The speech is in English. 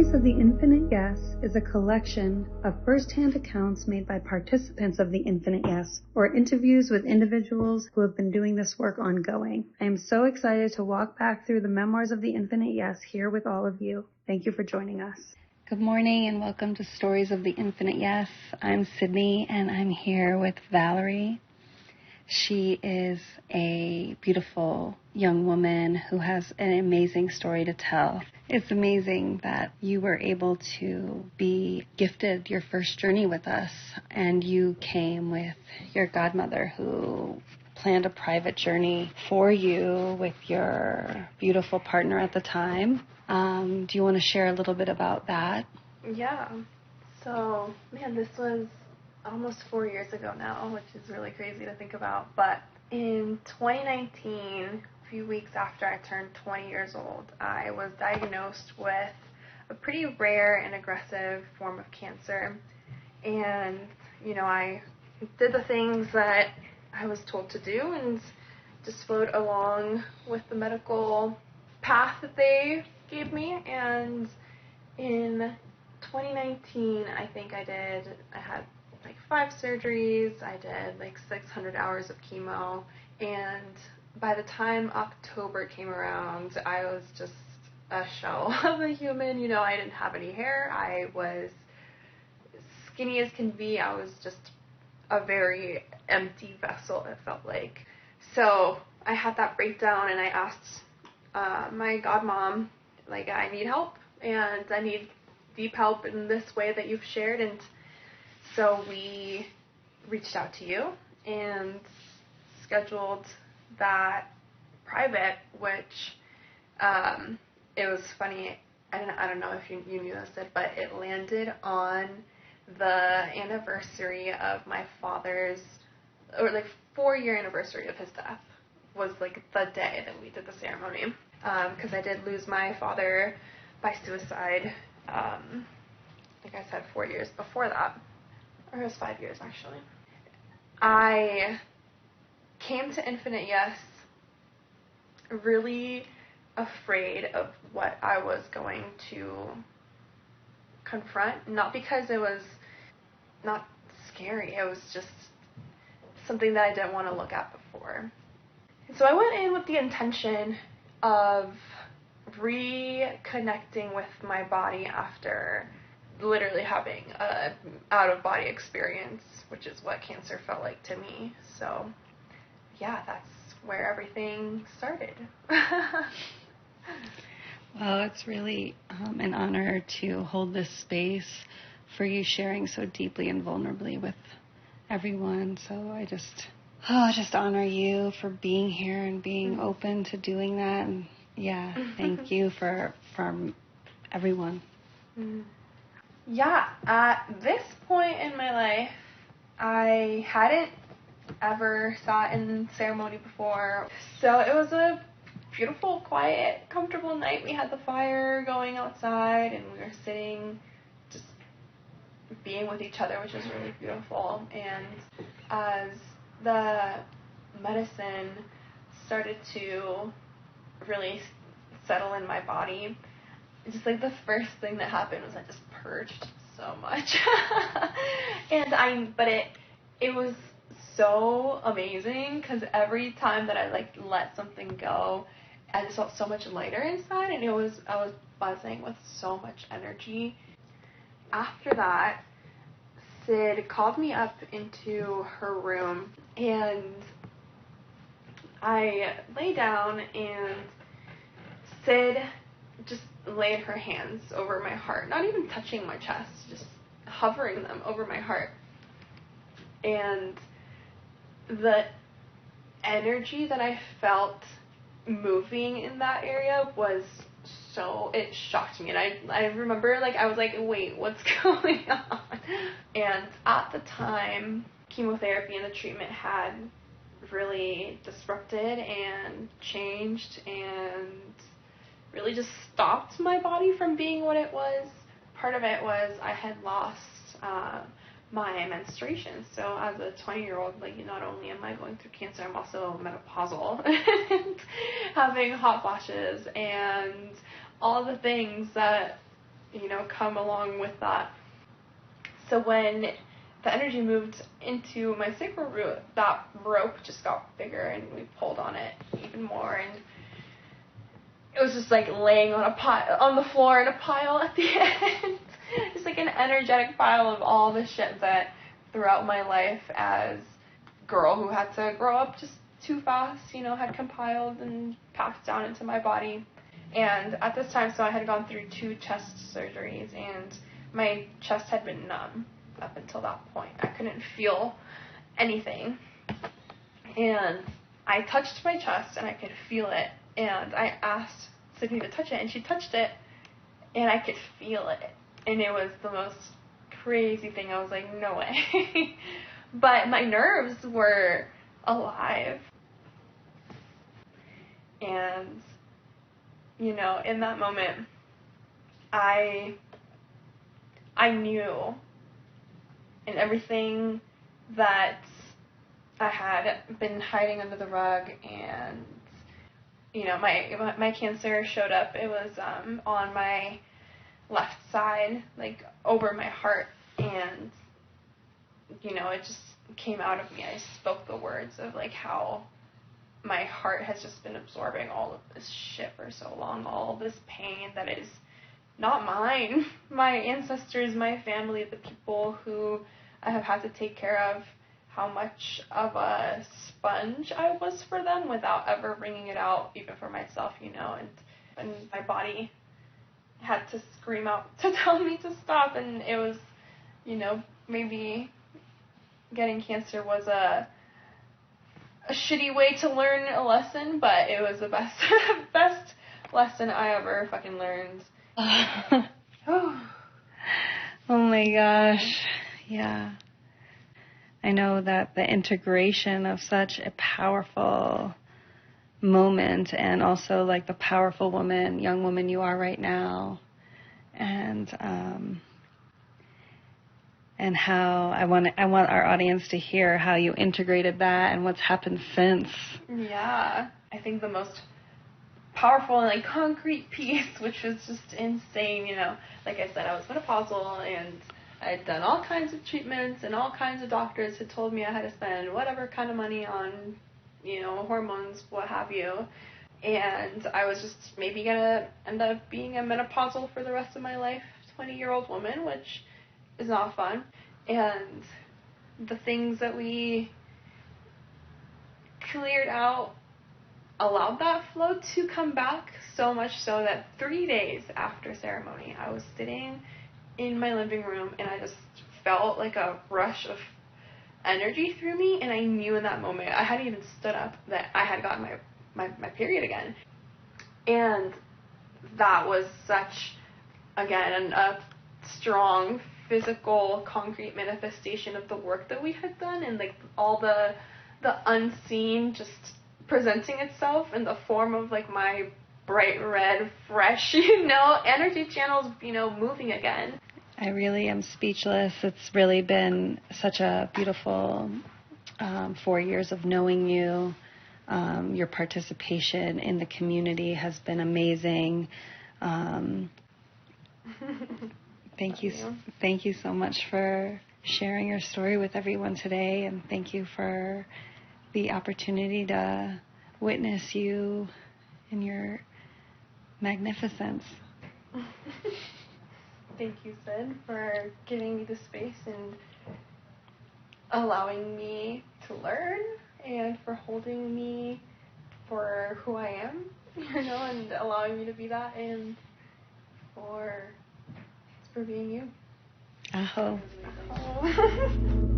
Stories of the Infinite Yes is a collection of first-hand accounts made by participants of the Infinite Yes, or interviews with individuals who have been doing this work ongoing. I am so excited to walk back through the memoirs of the Infinite Yes here with all of you. Thank you for joining us. Good morning and welcome to Stories of the Infinite Yes. I'm Sydney and I'm here with Valerie. She is a beautiful young woman who has an amazing story to tell. It's amazing that you were able to be gifted your first journey with us, and you came with your godmother who planned a private journey for you with your beautiful partner at the time. Do you want to share a little bit about that? Yeah. So, this was almost 4 years ago now, which is really crazy to think about. But in 2019, a few weeks after I turned 20 years old, I was diagnosed with a pretty rare and aggressive form of cancer. And, I did the things that I was told to do and just followed along with the medical path that they gave me. And in 2019, I think I had like 5 surgeries, I did like 600 hours of chemo, and by the time October came around, I was just a shell of a human. I didn't have any hair, I was skinny as can be, I was just a very empty vessel, it felt like. So I had that breakdown and I asked my godmom, I need help, and I need deep help in this way that you've shared. And so we reached out to you and scheduled that private, which it was funny. I don't know if you knew this, but it landed on the anniversary of my father's, or 4-year anniversary of his death was the day that we did the ceremony. Because I did lose my father by suicide, like I said, 4 years before that. Or it was 5 years, actually. I came to Infinite Yes really afraid of what I was going to confront. Not because it was not scary, it was just something that I didn't want to look at before. And so I went in with the intention of reconnecting with my body after literally having a out-of-body experience, which is what cancer felt like to me. So, yeah, that's where everything started. Well, it's really an honor to hold this space for you sharing so deeply and vulnerably with everyone. So I just honor you for being here and being open to doing that. And yeah, thank you from everyone. Yeah, at this point in my life, I hadn't ever sat in ceremony before. So it was a beautiful, quiet, comfortable night. We had the fire going outside and we were sitting, just being with each other, which was really beautiful. And as the medicine started to really settle in my body, just the first thing that happened was I just purged so much. But it was so amazing, because every time that I let something go, I just felt so much lighter inside, and I was buzzing with so much energy. After that, Sid called me up into her room, and I lay down, and Sid just laid her hands over my heart, not even touching my chest, just hovering them over my heart. And the energy that I felt moving in that area was it shocked me. And I remember, I was wait, what's going on? And at the time, chemotherapy and the treatment had really disrupted and changed and really just stopped my body from being what it was. Part of it was I had lost my menstruation. So as a 20-year-old, not only am I going through cancer, I'm also menopausal and having hot flashes and all the things that come along with that. So when the energy moved into my sacral root, that rope just got bigger, and we pulled on it even more, and it was just like laying on the floor in a pile at the end. Just like an energetic pile of all the shit that throughout my life as a girl who had to grow up just too fast, had compiled and passed down into my body. And at this time, so I had gone through 2 chest surgeries, and my chest had been numb up until that point. I couldn't feel anything. And I touched my chest, and I could feel it. And I asked Sydney to touch it, and she touched it, and I could feel it. And it was the most crazy thing. I was like, no way. But my nerves were alive. And, in that moment, I knew, and everything that I had been hiding under the rug, and, my cancer showed up. It was on my left side, like over my heart, and, it just came out of me. I spoke the words of like how my heart has just been absorbing all of this shit for so long, all this pain that is not mine. My ancestors, my family, the people who I have had to take care of, how much of a sponge I was for them without ever bringing it out, even for myself, and my body had to scream out to tell me to stop. And it was, maybe getting cancer was a shitty way to learn a lesson, but it was the best lesson I ever fucking learned. Oh my gosh. Yeah. I know that the integration of such a powerful moment, and also like the powerful young woman you are right now, and how I want our audience to hear how you integrated that and what's happened since. Yeah, I think the most powerful and like concrete piece, which was just insane. Like I said, I was menopausal, and I had done all kinds of treatments, and all kinds of doctors had told me I had to spend whatever kind of money on, hormones, what have you. And I was just maybe gonna end up being a menopausal for the rest of my life, 20-year-old woman, which is not fun. And the things that we cleared out allowed that flow to come back, so much so that 3 days after ceremony, I was sitting in my living room, and I just felt like a rush of energy through me, and I knew in that moment, I hadn't even stood up, that I had gotten my period again. And that was such, again, a strong physical, concrete manifestation of the work that we had done, and like all the unseen just presenting itself in the form of like my bright red, fresh, energy channels, moving again. I really am speechless. It's really been such a beautiful 4 years of knowing you. Your participation in the community has been amazing. Thank you so much for sharing your story with everyone today, and thank you for the opportunity to witness you in your magnificence. Thank you, Sid, for giving me the space and allowing me to learn, and for holding me for who I am, and allowing me to be that, and for being you. Aho. Aho.